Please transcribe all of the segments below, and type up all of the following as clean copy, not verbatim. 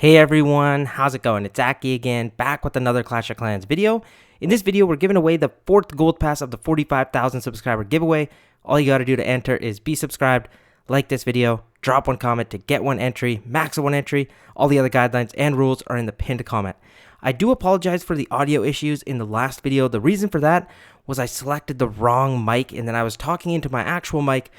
Hey everyone, how's it going? It's Aki again, back with another Clash of Clans video. In this video, we're giving away the 4th gold pass of the 45,000 subscriber giveaway. All you gotta do to enter is be subscribed, like this video, drop one comment to get one entry, max of one entry. All the other guidelines and rules are in the pinned comment. I do apologize for the audio issues in the last video. The reason for that was I selected the wrong mic and then I was talking into my actual mic,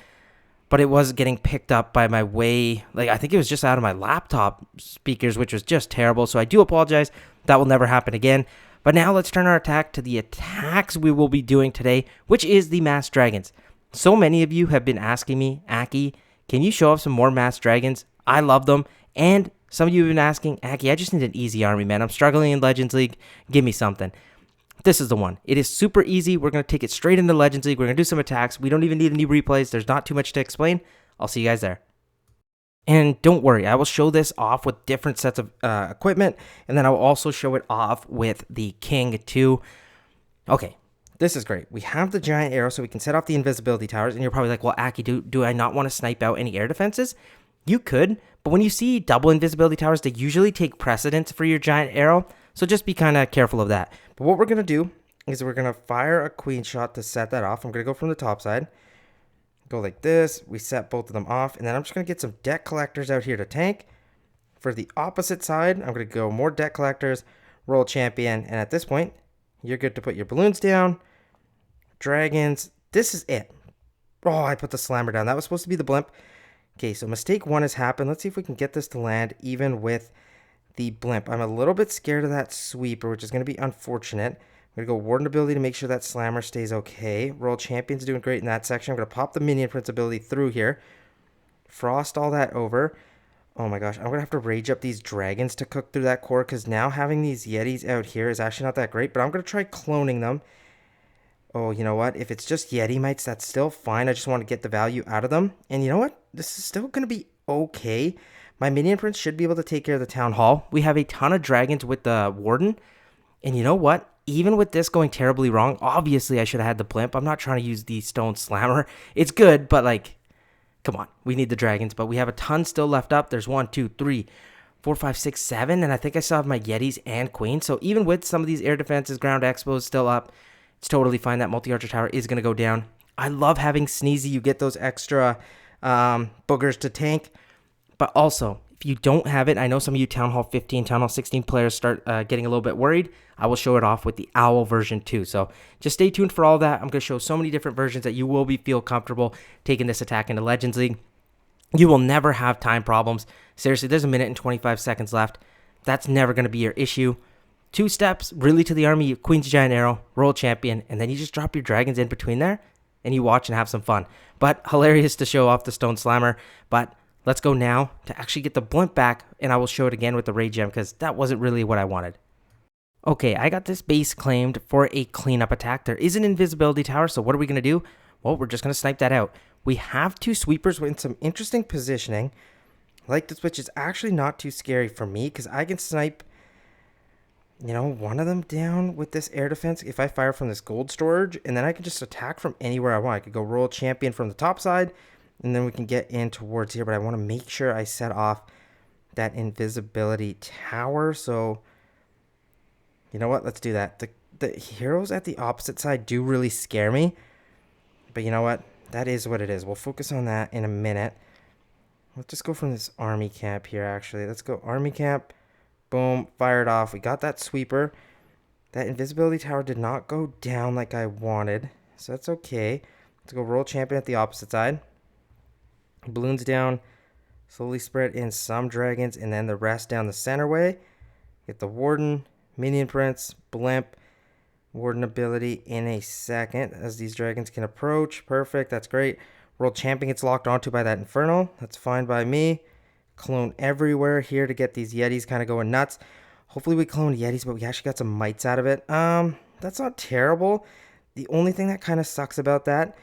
but it was getting picked up by my I think it was just out of my laptop speakers, which was just terrible. So I do apologize. That will never happen again. But now let's turn our attack to the attacks we will be doing today, which is the Mass Dragons. So many of you have been asking me, Aki, can you show off some more Mass Dragons? I love them. And some of you have been asking, Aki, I just need an easy army, man. I'm struggling in Legends League. Give me something. This is the one. It is super easy. We're going to take it straight into Legends League. We're going to do some attacks. We don't even need any replays. There's not too much to explain. I'll see you guys there. And don't worry, I will show this off with different sets of equipment, and then I will also show it off with the King too. Okay, this is great. We have the giant arrow, so we can set off the invisibility towers, and you're probably like, well, Aki, do I not want to snipe out any air defenses? You could, but when you see double invisibility towers, they usually take precedence for your giant arrow, so just be kind of careful of that. But what we're going to do is we're going to fire a queen shot to set that off. I'm going to go from the top side. Go like this. We set both of them off. And then I'm just going to get some deck collectors out here to tank. For the opposite side, I'm going to go more deck collectors, roll champion. And at this point, you're good to put your balloons down. Dragons. This is it. Oh, I put the slammer down. That was supposed to be the blimp. Okay, so mistake one has happened. Let's see if we can get this to land even with the blimp. I'm a little bit scared of that sweeper, which is going to be unfortunate. I'm going to go Warden ability to make sure that slammer stays okay. Roll Champion's doing great in that section. I'm going to pop the Minion Prince ability through here. Frost all that over. Oh my gosh, I'm going to have to rage up these dragons to cook through that core, because now having these yetis out here is actually not that great, but I'm going to try cloning them. Oh, you know what? If it's just yeti mites, that's still fine. I just want to get the value out of them. And you know what? This is still going to be okay. My Minion Prince should be able to take care of the Town Hall. We have a ton of dragons with the Warden. And you know what? Even with this going terribly wrong, obviously I should have had the blimp. I'm not trying to use the Stone Slammer. It's good, but like, come on. We need the dragons. But we have a ton still left up. There's 1, 2, 3, 4, 5, 6, 7. And I think I still have my Yetis and Queen. So even with some of these air defenses, ground expos still up, it's totally fine. That multi-archer tower is going to go down. I love having Sneezy. You get those extra boogers to tank. But also, if you don't have it, I know some of you Town Hall 15, Town Hall 16 players start getting a little bit worried. I will show it off with the Owl version too. So just stay tuned for all that. I'm going to show so many different versions that you will feel comfortable taking this attack into Legends League. You will never have time problems. Seriously, there's 1 minute and 25 seconds left. That's never going to be your issue. 2 steps, really to the army, Queen's Giant Arrow, roll champion, and then you just drop your dragons in between there, and you watch and have some fun. But hilarious to show off the Stone Slammer, but let's go now to actually get the blimp back, and I will show it again with the Ray Gem, because that wasn't really what I wanted. Okay, I got this base claimed for a cleanup attack. There is an invisibility tower, so what are we going to do? Well, we're just going to snipe that out. We have 2 sweepers with some interesting positioning. Like this, which is actually not too scary for me, because I can snipe, you know, one of them down with this air defense if I fire from this gold storage, and then I can just attack from anywhere I want. I could go roll champion from the top side, and then we can get in towards here, but I want to make sure I set off that invisibility tower. So, you know what? Let's do that. The heroes at the opposite side do really scare me, but you know what? That is what it is. We'll focus on that in a minute. Let's just go from this army camp here, actually. Let's go army camp. Boom. Fired off. We got that sweeper. That invisibility tower did not go down like I wanted, so that's okay. Let's go roll champion at the opposite side. Balloons down, slowly spread in some dragons, and then the rest down the center way. Get the Warden, Minion Prince, Blimp, Warden ability in a second as these dragons can approach. Perfect, that's great. World Champion gets locked onto by that Infernal. That's fine by me. Clone everywhere here to get these Yetis kind of going nuts. Hopefully we cloned Yetis, but we actually got some mites out of it. That's not terrible. The only thing that kind of sucks about that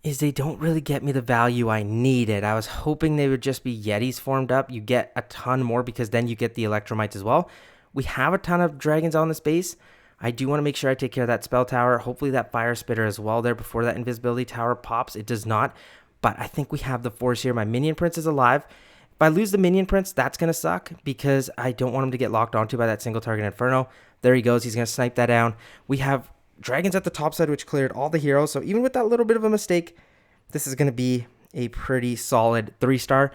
is they don't really get me the value I needed. I was hoping they would just be Yetis formed up. You get a ton more because then you get the Electromites as well. We have a ton of dragons on this base. I do want to make sure I take care of that spell tower. Hopefully that fire spitter as well there before that invisibility tower pops. It does not, but I think we have the force here. My Minion Prince is alive. If I lose the minion prince, that's going to suck because I don't want him to get locked onto by that single target Inferno. There he goes. He's going to snipe that down. We have dragons at the top side, which cleared all the heroes. So even with that little bit of a mistake, this is going to be a pretty solid 3-star.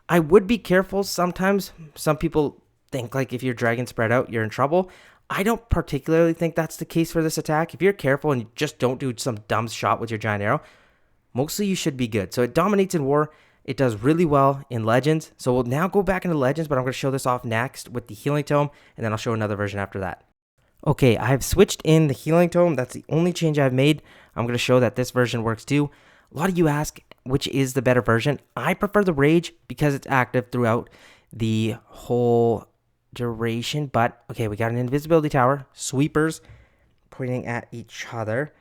I would be careful sometimes. Some people think like if your dragon spread out, you're in trouble. I don't particularly think that's the case for this attack. If you're careful and you just don't do some dumb shot with your giant arrow, mostly you should be good. So it dominates in War. It does really well in Legends. So we'll now go back into Legends, but I'm going to show this off next with the Healing Tome, and then I'll show another version after that. Okay, I've switched in the Healing Tome. That's the only change I've made. I'm going to show that this version works too. A lot of you ask which is the better version. I prefer the Rage because it's active throughout the whole duration. But, okay, we got an invisibility tower, sweepers pointing at each other.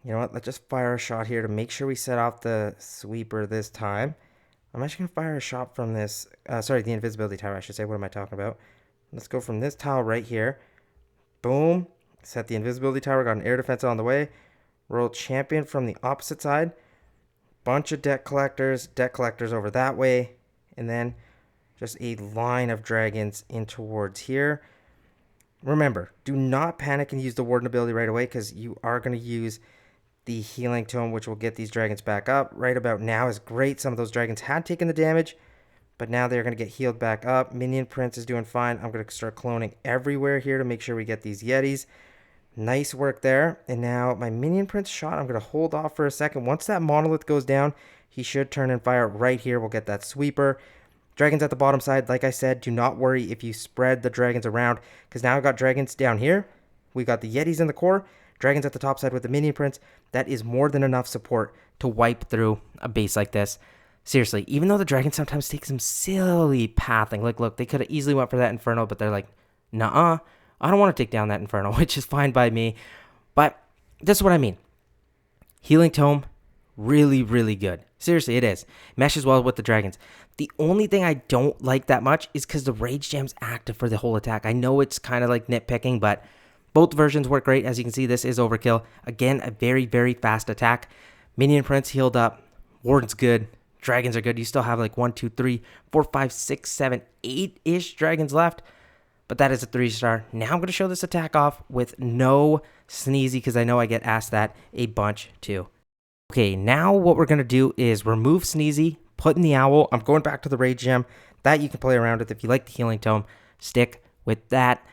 You know what? Let's just fire a shot here to make sure we set off the sweeper this time. I'm actually going to fire a shot from this, the invisibility tower, I should say. What am I talking about? Let's go from this tile right here. Boom. Set the invisibility tower, got an air defense on the way. Roll champion from the opposite side. Bunch of deck collectors over that way. And then just a line of dragons in towards here. Remember, do not panic and use the Warden ability right away because you are going to use the Healing Tome, which will get these dragons back up. Right about now is great. Some of those dragons had taken the damage, but now they're going to get healed back up. Minion Prince is doing fine. I'm going to start cloning everywhere here to make sure we get these Yetis. Nice work there. And now my Minion Prince shot, I'm going to hold off for a second. Once that Monolith goes down, he should turn and fire right here. We'll get that Sweeper. Dragons at the bottom side, like I said, do not worry if you spread the dragons around, because now I've got dragons down here. We got the Yetis in the core. Dragons at the top side with the Minion Prince. That is more than enough support to wipe through a base like this. Seriously, even though the dragons sometimes take some silly pathing. Like, look, they could have easily went for that Inferno, but they're like, nuh-uh, I don't want to take down that Inferno, which is fine by me. But this is what I mean. Healing Tome, really, really good. Seriously, it is. Meshes well with the dragons. The only thing I don't like that much is because the Rage Gem's active for the whole attack. I know it's kind of like nitpicking, but both versions work great. As you can see, this is overkill. Again, a very, very fast attack. Minion Prince healed up. Warden's good. Dragons are good. You still have like 1, 2, 3, 4, 5, 6, 7, 8-ish dragons left. But that is a 3-star. Now I'm going to show this attack off with no Sneezy because I know I get asked that a bunch too. Okay, now what we're going to do is remove Sneezy, put in the Owl. I'm going back to the Rage Gem. That you can play around with. If you like the Healing Tome, stick with that.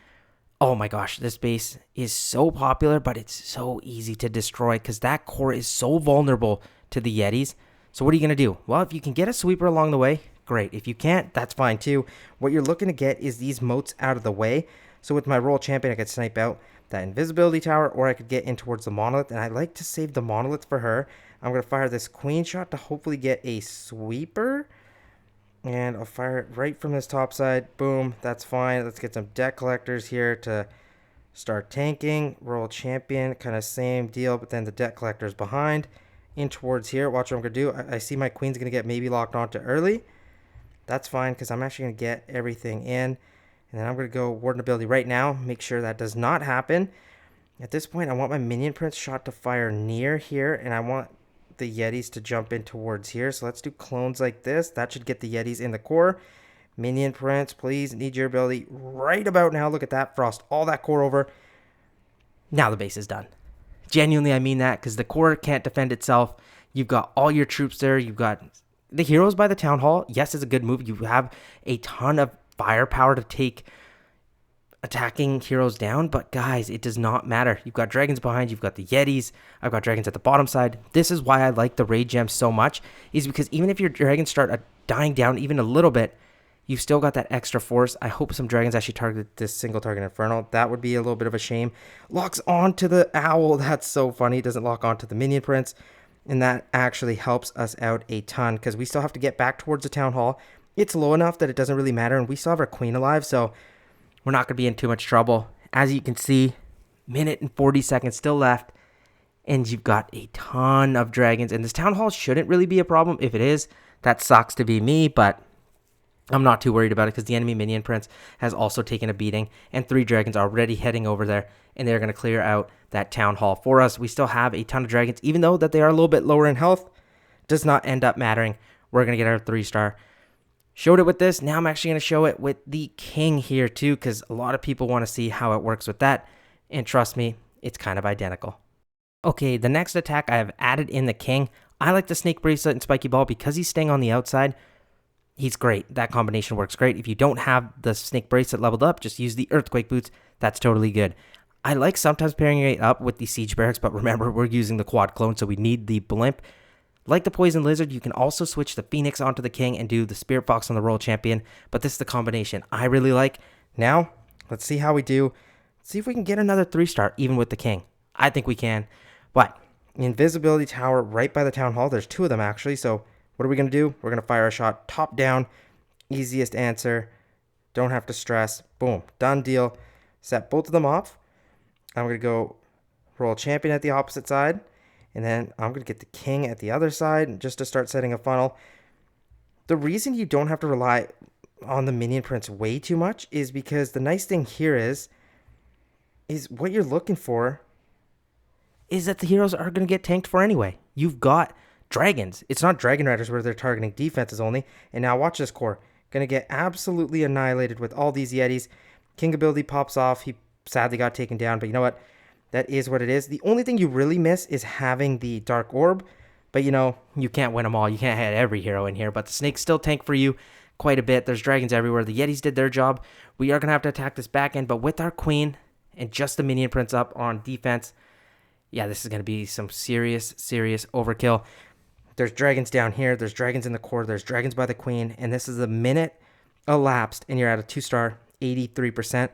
Oh my gosh, this base is so popular, but it's so easy to destroy because that core is so vulnerable to the Yetis. So what are you going to do? Well, if you can get a sweeper along the way, great. If you can't, that's fine too. What you're looking to get is these moats out of the way. So with my roll champion, I could snipe out that invisibility tower, or I could get in towards the Monolith, and I like to save the Monolith for her. I'm going to fire this Queen shot to hopefully get a sweeper. And I'll fire it right from this top side. Boom, that's fine. Let's get some deck collectors here to start tanking. Roll champion, kind of same deal, but then the deck collectors behind. In towards here. Watch what I'm going to do. I see my queen's going to get maybe locked onto early. That's fine because I'm actually going to get everything in. And then I'm going to go Warden ability right now. Make sure that does not happen. At this point, I want my Minion Prince shot to fire near here. And I want the Yetis to jump in towards here. So let's do clones like this. That should get the Yetis in the core. Minion Prince, please need your ability right about now. Look at that. Frost all that core over. Now the base is done. Genuinely, I mean that because the core can't defend itself. You've got all your troops there. You've got the heroes by the town hall. Yes, it's a good move. You have a ton of firepower to take attacking heroes down. But guys, it does not matter. You've got dragons behind. You've got the Yetis. I've got dragons at the bottom side. This is why I like the Rage Gem so much. Is because even if your dragons start dying down even a little bit, you've still got that extra force. I hope some dragons actually target this single target Inferno. That would be a little bit of a shame. Locks onto the Owl. That's so funny. It doesn't lock onto the Minion Prince. And that actually helps us out a ton because we still have to get back towards the town hall. It's low enough that it doesn't really matter. And we still have our queen alive. So we're not going to be in too much trouble. As you can see, minute and 40 seconds still left. And you've got a ton of dragons. And this town hall shouldn't really be a problem. If it is, that sucks to be me. But I'm not too worried about it because the enemy Minion Prince has also taken a beating and 3 dragons are already heading over there and they're going to clear out that town hall for us. We still have a ton of dragons, even though that they are a little bit lower in health, does not end up mattering. We're going to get our 3-star. Showed it with this. Now I'm actually going to show it with the king here too, because a lot of people want to see how it works with that. And trust me, it's kind of identical. Okay, the next attack I have added in the king. I like the snake bracelet and spiky ball because he's staying on the outside. He's great. That combination works great. If you don't have the snake bracelet leveled up, just use the earthquake boots. That's totally good. I like sometimes pairing it up with the siege barracks, but remember, we're using the quad clone, so we need the blimp. Like the poison lizard, you can also switch the phoenix onto the king and do the spirit fox on the royal champion, but this is the combination I really like. Now, let's see how we do. See if we can get another 3-star even with the king. I think we can, but invisibility tower right by the town hall. There's 2 of them actually, so what are we going to do? We're going to fire a shot top down. Easiest answer. Don't have to stress. Boom. Done deal. Set both of them off. I'm going to go royal champion at the opposite side. And then I'm going to get the king at the other side just to start setting a funnel. The reason you don't have to rely on the minion prince way too much is because the nice thing here is what you're looking for is that the heroes are going to get tanked for anyway. You've got dragons. It's not dragon riders where they're targeting defenses only. And now watch this core. Going to get absolutely annihilated with all these yetis. King ability pops off. He sadly got taken down, but you know what? That is what it is. The only thing you really miss is having the dark orb, but you know, you can't win them all. You can't have every hero in here, but the snakes still tank for you quite a bit. There's dragons everywhere. The yetis did their job. We are going to have to attack this back end, but with our queen and just the minion prince up on defense, yeah, this is going to be some serious overkill. There's dragons down here. There's dragons in the core. There's dragons by the queen, and this is a minute elapsed, and you're at a 2-star, 83%,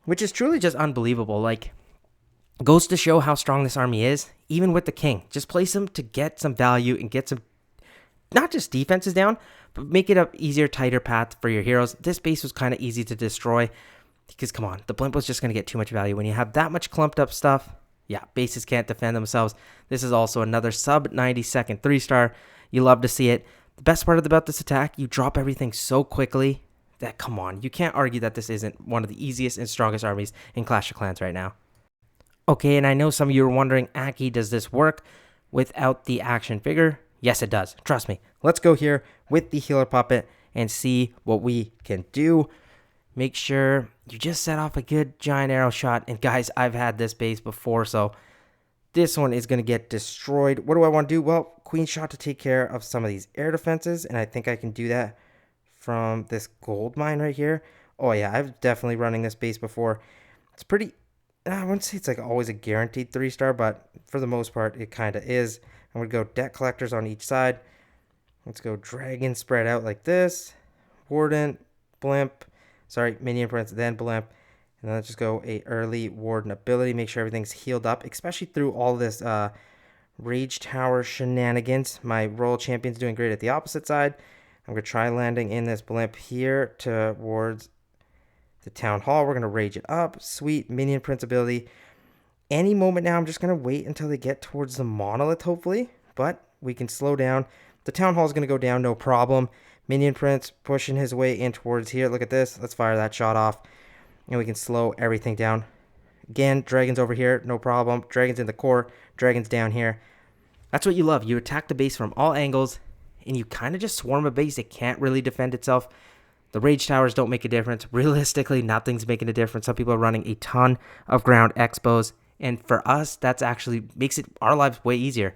which is truly just unbelievable. Like, goes to show how strong this army is, even with the king. Just place them to get some value and get some, not just defenses down, but make it an easier, tighter path for your heroes. This base was kind of easy to destroy because, come on, the blimp was just going to get too much value. When you have that much clumped up stuff, yeah, bases can't defend themselves. This is also another sub 90-second 3-star. You love to see it. The best part about this attack, you drop everything so quickly that, come on, you can't argue that this isn't one of the easiest and strongest armies in Clash of Clans right now. Okay, and I know some of you are wondering, Aki, does this work without the action figure? Yes, it does. Trust me. Let's go here with the healer puppet and see what we can do. Make sure you just set off a good giant arrow shot. And guys, I've had this base before, so this one is going to get destroyed. What do I want to do? Well, queen shot to take care of some of these air defenses, and I think I can do that from this gold mine right here. Oh yeah, I've definitely running this base before. It's pretty, I wouldn't say it's like always a guaranteed 3-star, but for the most part, it kind of is. I'm going to go debt collectors on each side. Let's go dragon spread out like this. Warden, blimp, sorry, minion prince, then blimp. And then let's just go a early warden ability. Make sure everything's healed up, especially through all this rage tower shenanigans. My royal champion's doing great at the opposite side. I'm going to try landing in this blimp here towards the town hall. We're going to rage it up. Sweet minion prince ability. Any moment now, I'm just going to wait until they get towards the monolith, hopefully. But we can slow down. The town hall is going to go down, no problem. Minion prince pushing his way in towards here. Look at this. Let's fire that shot off. And we can slow everything down. Again, dragons over here, no problem. Dragons in the core. Dragons down here. That's what you love. You attack the base from all angles. And you kind of just swarm a base. It can't really defend itself. The rage towers don't make a difference. Realistically, nothing's making a difference. Some people are running a ton of ground expos. And for us, that's actually makes it our lives way easier.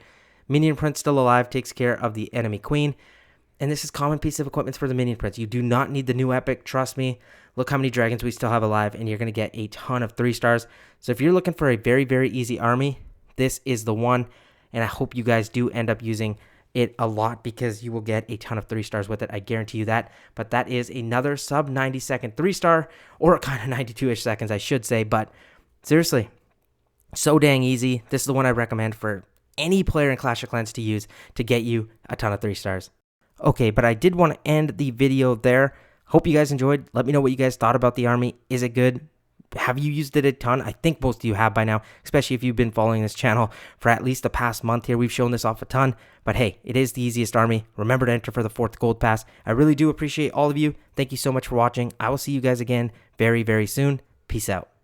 Minion Prince still alive, takes care of the enemy queen. And this is common piece of equipment for the Minion Prince. You do not need the new epic, trust me. Look how many dragons we still have alive, and you're going to get a ton of 3-stars. So if you're looking for a very, very easy army, this is the one. And I hope you guys do end up using it a lot because you will get a ton of 3-stars with it. I guarantee you that. But that is another sub 90-second 3-star, or kind of 92-ish seconds, I should say. But seriously, so dang easy. This is the one I recommend for any player in Clash of Clans to use to get you a ton of 3-stars. Okay, but I did want to end the video there. Hope you guys enjoyed. Let me know what you guys thought about the army. Is it good? Have you used it a ton? I think most of you have by now, especially if you've been following this channel for at least the past month here. We've shown this off a ton, but hey, it is the easiest army. Remember to enter for the 4th gold pass. I really do appreciate all of you. Thank you so much for watching. I will see you guys again very, very soon. Peace out.